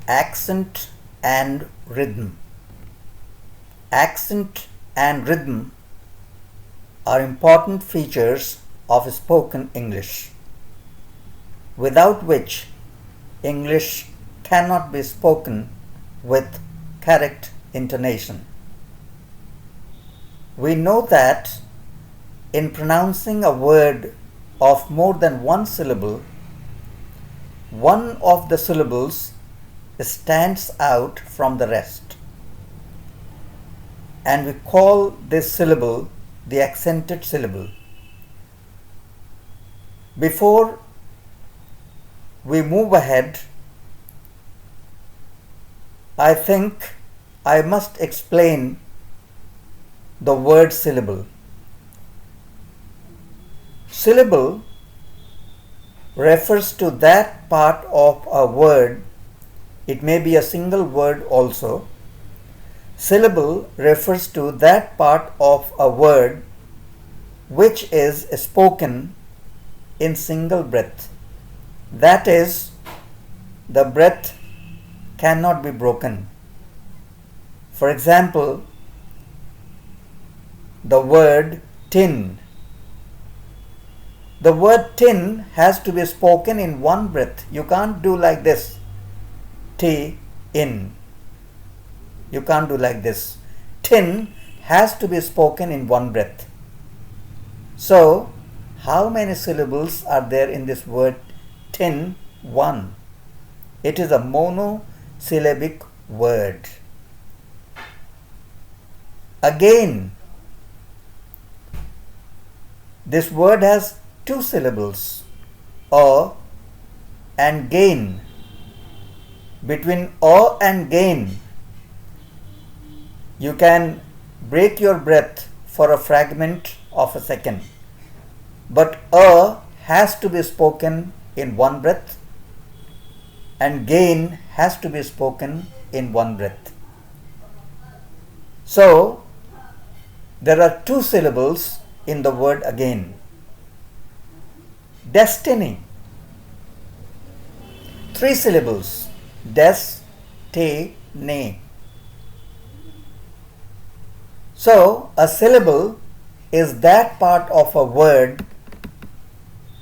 Accent and rhythm. Accent and rhythm are important features of spoken English, without which English cannot be spoken with correct intonation. We know that in pronouncing a word of more than one syllable, one of the syllables stands out from the rest, and we call this syllable the accented syllable. Before we move ahead, I think I must explain the word syllable. Syllable refers to that part of a word. It may be a single word also. Syllable refers to that part of a word which is spoken in single breath. That is, the breath cannot be broken. For example, the word tin. The word tin has to be spoken in one breath. You can't do like this. T-in. You can't do like this. Tin has to be spoken in one breath. So, how many syllables are there in this word tin? One. It is a monosyllabic word. Again, this word has two syllables, a and gain. Between a and gain, you can break your breath for a fragment of a second. But a has to be spoken in one breath and gain has to be spoken in one breath. So, there are two syllables in the word again. Destiny. Three syllables. Des-te-ne. So, a syllable is that part of a word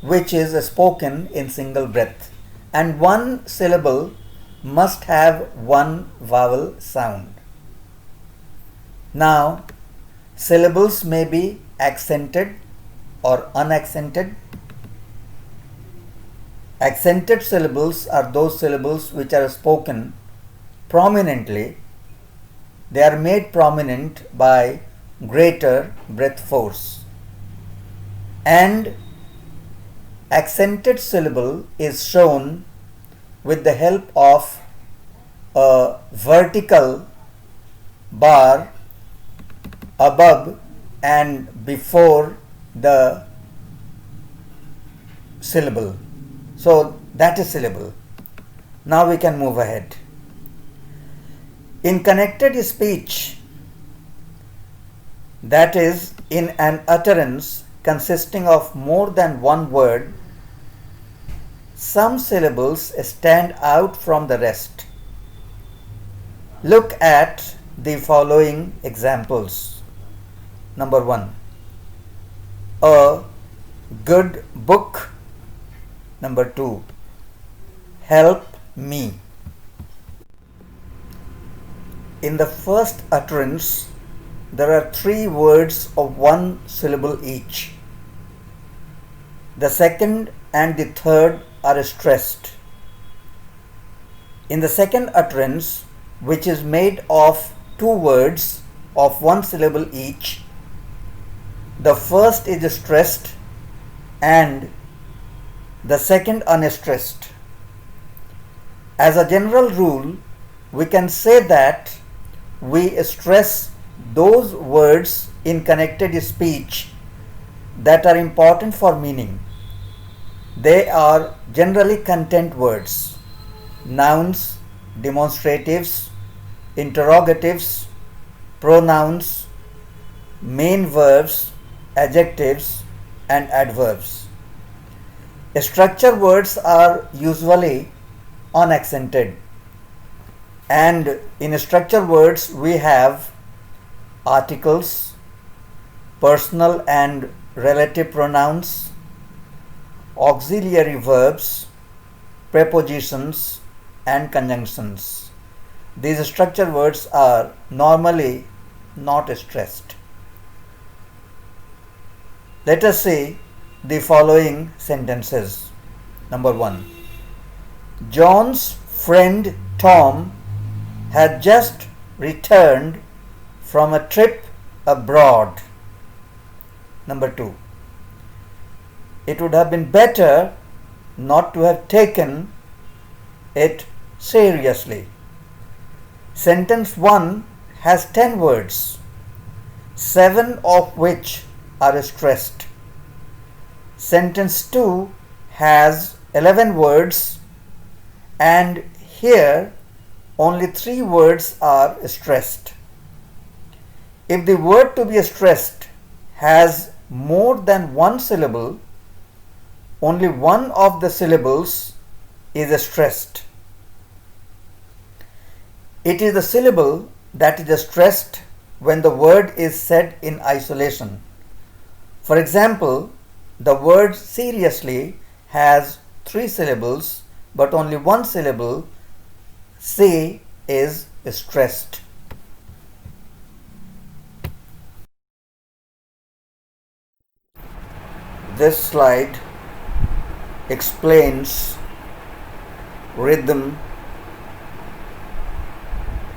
which is spoken in single breath, and one syllable must have one vowel sound. Now, syllables may be accented or unaccented. Accented syllables are those syllables which are spoken prominently. They are made prominent by greater breath force. And accented syllable is shown with the help of a vertical bar above and before the syllable. So that is syllable. Now we can move ahead. In connected speech, that is, in an utterance consisting of more than one word, some syllables stand out from the rest. Look at the following examples. Number 1. A good book. Number 2. Help me. In the first utterance, there are 3 words of one syllable each. The second and the third are stressed. In the second utterance, which is made of 2 words of one syllable each, the first is stressed and the second unstressed. As a general rule, we can say that we stress those words in connected speech that are important for meaning. They are generally content words, nouns, demonstratives, interrogatives, pronouns, main verbs, adjectives, and adverbs. Structure words are usually unaccented. And in structure words we have articles, personal and relative pronouns, auxiliary verbs, prepositions and conjunctions. These structure words are normally not stressed. Let us see the following sentences. Number 1. John's friend Tom had just returned from a trip abroad. Number 2. It would have been better not to have taken it seriously. Sentence 1 has 10 words, 7 of which are stressed. Sentence 2 has 11 words, and here only 3 words are stressed. If the word to be stressed has more than one syllable, only one of the syllables is stressed. It is the syllable that is stressed when the word is said in isolation. For example, the word seriously has 3 syllables, but only one syllable, say, is stressed. This slide explains rhythm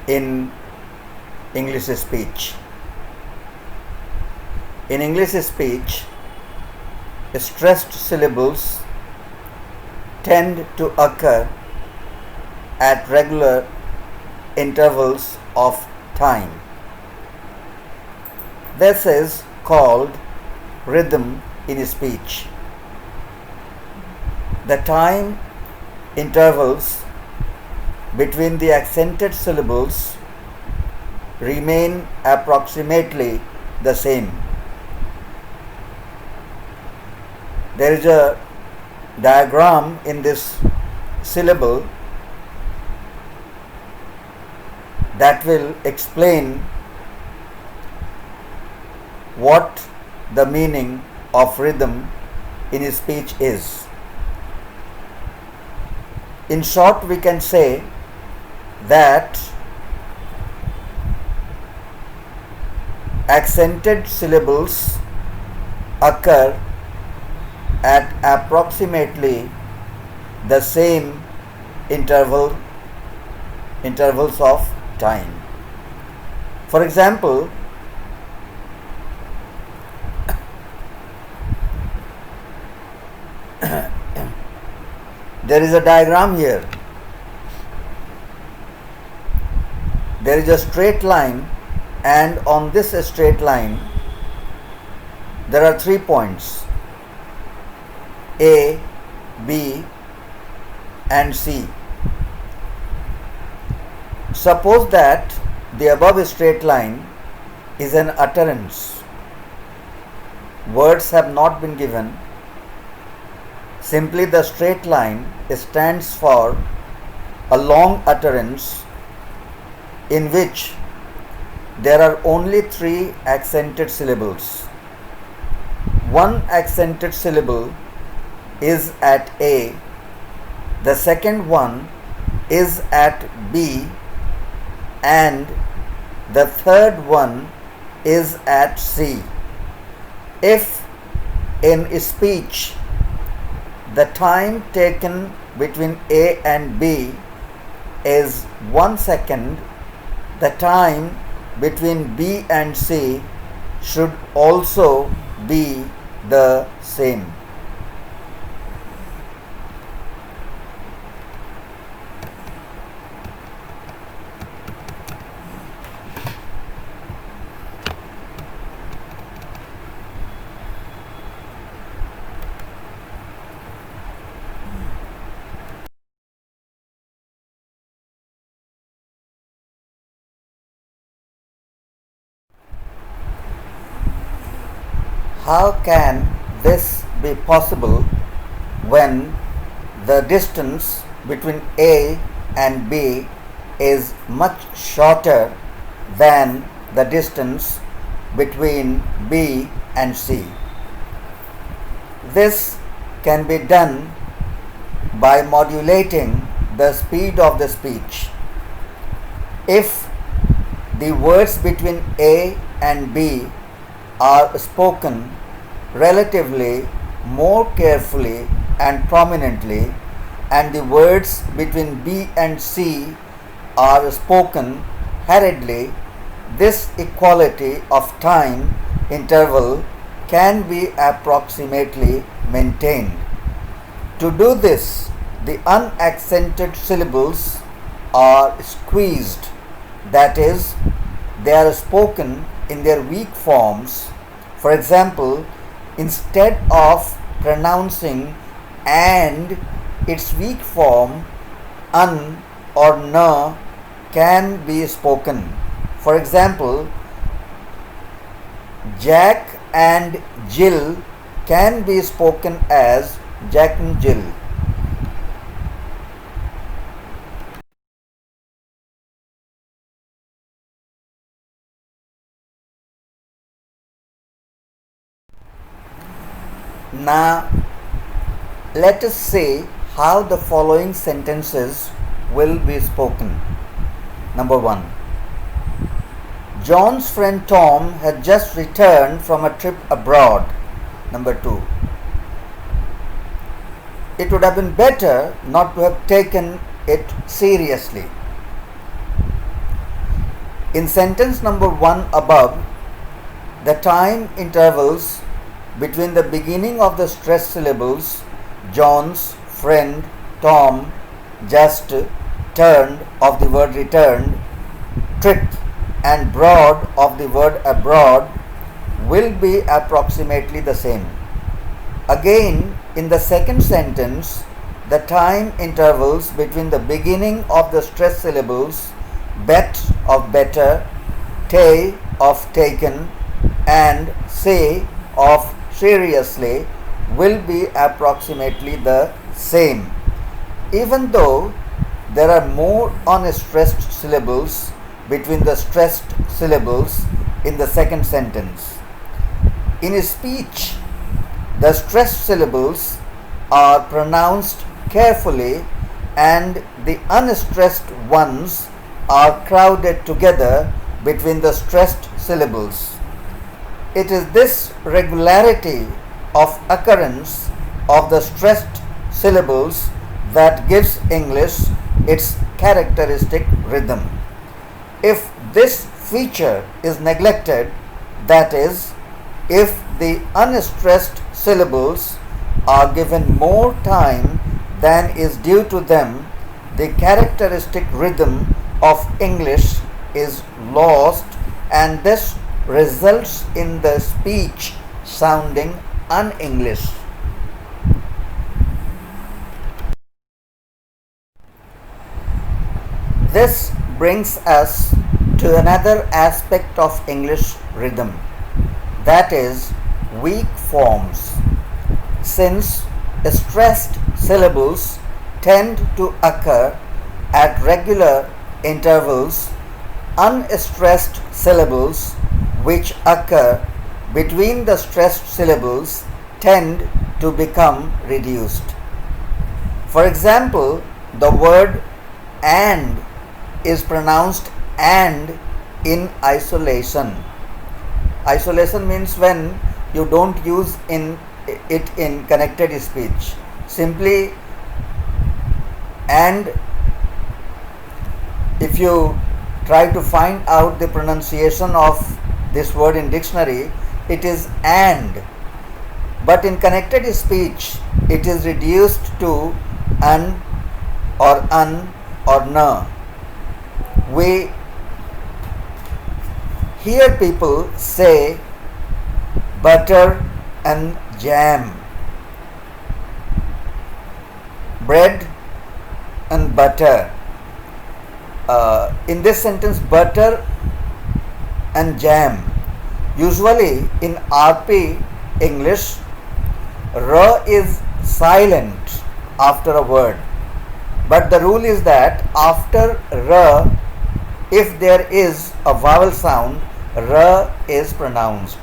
in English speech. In English speech, stressed syllables tend to occur at regular intervals of time. This is called rhythm in speech. The time intervals between the accented syllables remain approximately the same. There is a diagram in this syllable that will explain what the meaning of rhythm in speech is. In short, we can say that accented syllables occur at approximately the same intervals of time. For example, there is a diagram here. There is a straight line, and on this straight line there are 3 points, A, B and C. Suppose that the above straight line is an utterance. Words have not been given. Simply the straight line stands for a long utterance in which there are only 3 accented syllables. One accented syllable is at A, the second one is at B, and the third one is at C. If in speech the time taken between A and B is 1 second, the time between B and C should also be the same. How can this be possible when the distance between A and B is much shorter than the distance between B and C. This can be done by modulating the speed of the speech. If the words between A and B are spoken relatively more carefully and prominently, and the words between B and C are spoken hurriedly, this equality of time interval can be approximately maintained. To do this, the unaccented syllables are squeezed, that is, they are spoken in their weak forms. For example, instead of pronouncing and, its weak form un or na can be spoken. For example, Jack and Jill can be spoken as Jack and Jill. Now, let us see how the following sentences will be spoken. Number 1. John's friend Tom had just returned from a trip abroad. Number 2. It would have been better not to have taken it seriously. In sentence number 1 above, the time intervals between the beginning of the stressed syllables John's friend Tom just turned of the word returned, trip and broad of the word abroad will be approximately the same. Again, in the second sentence, the time intervals between the beginning of the stressed syllables bet of better, tay of taken, and say of seriously will be approximately the same, even though there are more unstressed syllables between the stressed syllables in the second sentence. In a speech, the stressed syllables are pronounced carefully and the unstressed ones are crowded together between the stressed syllables. It is this regularity of occurrence of the stressed syllables that gives English its characteristic rhythm. If this feature is neglected, that is, if the unstressed syllables are given more time than is due to them, the characteristic rhythm of English is lost, and this results in the speech sounding un-English. This brings us to another aspect of English rhythm, that is, weak forms. Since stressed syllables tend to occur at regular intervals, unstressed syllables which occur between the stressed syllables tend to become reduced. For example, the word and is pronounced and in isolation. Isolation means when you don't use it in connected speech. Simply and, if you try to find out the pronunciation of this word in dictionary, it is and. But in connected speech, it is reduced to an or na. We hear people say butter and jam, bread and butter. In this sentence, butter and jam. Usually in RP English, R is silent after a word. But the rule is that after r, if there is a vowel sound, r is pronounced.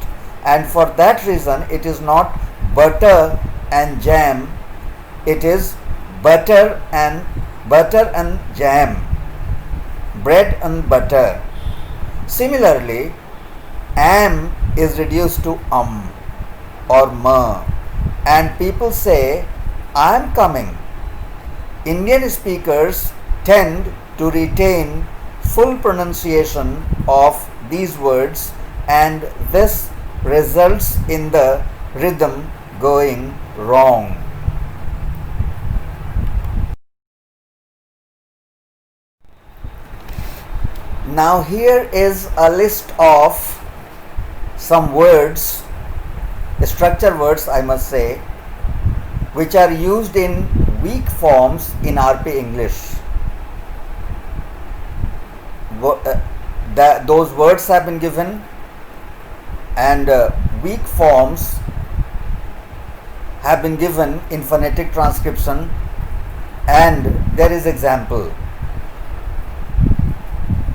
And for that reason, it is not butter and jam, it is butter and jam, bread and butter. Similarly, am is reduced to or ma, and people say I am coming. Indian speakers tend to retain full pronunciation of these words, and this results in the rhythm going wrong. Now here is a list of some words, structure words I must say, which are used in weak forms in RP English. Those words have been given, and weak forms have been given in phonetic transcription, and there is example.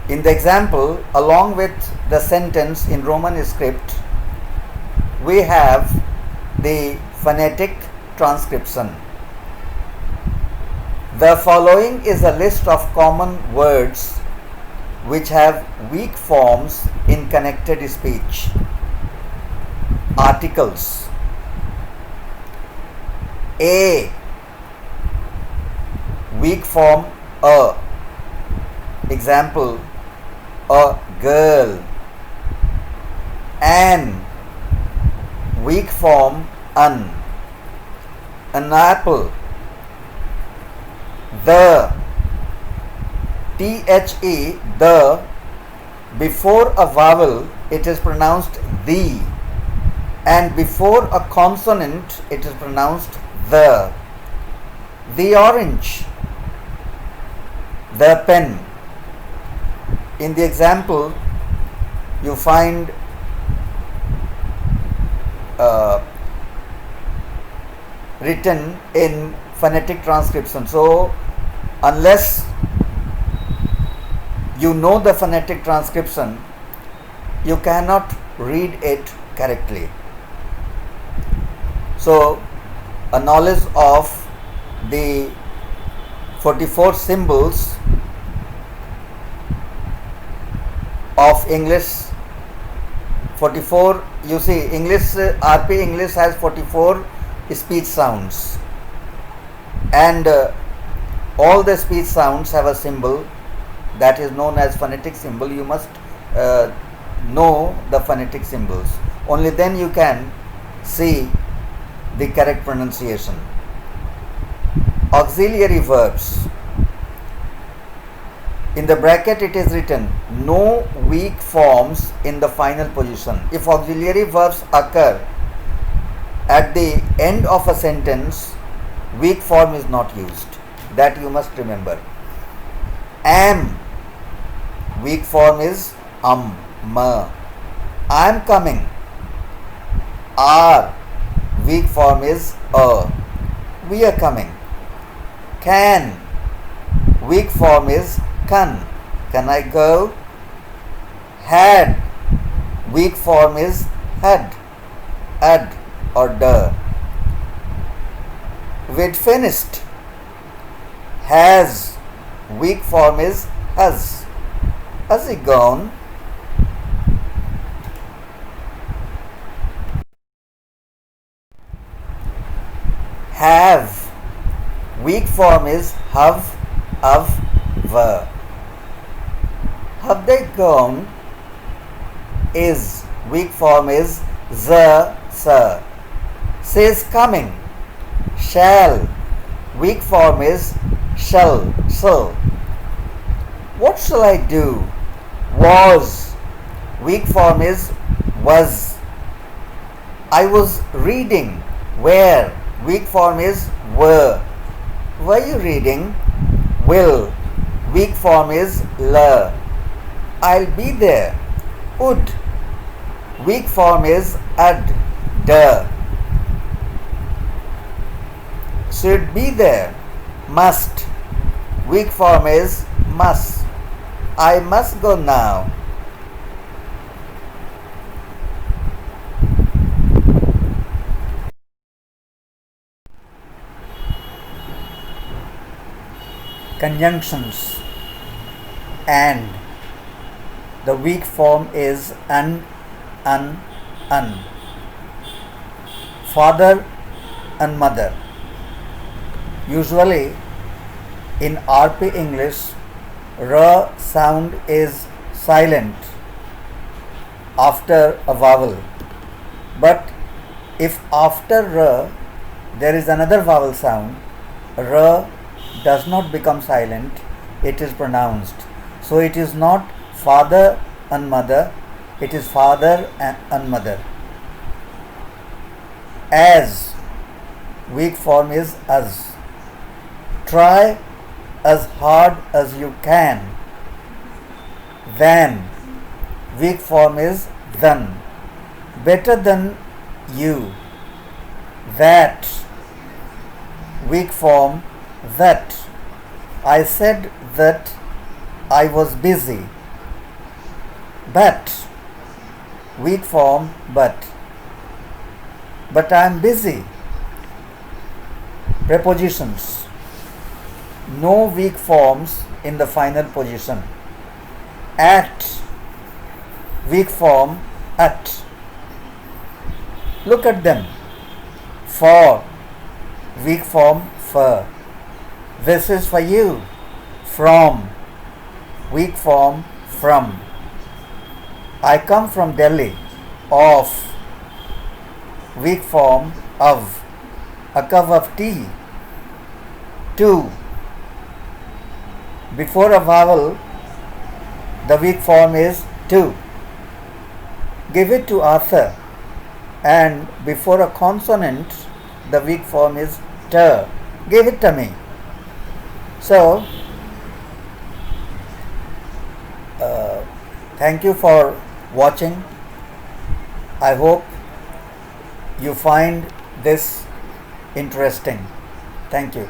In the example, along with the sentence in Roman script, we have the phonetic transcription. The following is a list of common words which have weak forms in connected speech. Articles. A, weak form a. Example, a girl. An, weak form an apple. The, the, before a vowel it is pronounced the, and before a consonant it is pronounced the. The orange. The pen. In the example, you find written in phonetic transcription. So, unless you know the phonetic transcription, you cannot read it correctly. So, a knowledge of the 44 symbols of English, 44, you see, English, RP English has 44 speech sounds, and all the speech sounds have a symbol that is known as phonetic symbol. You must know the phonetic symbols. Only then you can see the correct pronunciation. Auxiliary verbs. In the bracket it is written, no weak forms in the final position. If auxiliary verbs occur at the end of a sentence, weak form is not used. That you must remember. Am, weak form is ma. I am coming. Are, weak form is a. We are coming. Can, weak form is can. Can I go? Had, weak form is had. Ad or the. We'd finished. Has, weak form is has. Has he gone? Have, weak form is have, were. Have they gone? Is, weak form is the, sir. Says coming. Shall, weak form is shall. What shall I do? Was, weak form is was. I was reading. Where, weak form is were. Were you reading? Will, weak form is la. I'll be there. Would, weak form is ad, da. Should be there. Must, Weak form is must. I must go now. Conjunctions. And. The weak form is un. Father and mother. Usually in RP English, R sound is silent after a vowel. But if after R there is another vowel sound, R does not become silent, it is pronounced. So it is not father and mother, it is father and mother. As, weak form is as. Try as hard as you can. Than, weak form is than. Better than you. That, weak form that. I said that I was busy. But, weak form but. But I am busy. Prepositions. No weak forms in the final position. At, weak form at. Look at them. For, weak form for. This is for you. From, weak form from. I come from Delhi. Of, weak form of. A cup of tea. To, before a vowel, the weak form is to. Give it to Arthur. And before a consonant, the weak form is t. Give it to me. So, thank you for watching. I hope you find this interesting. Thank you.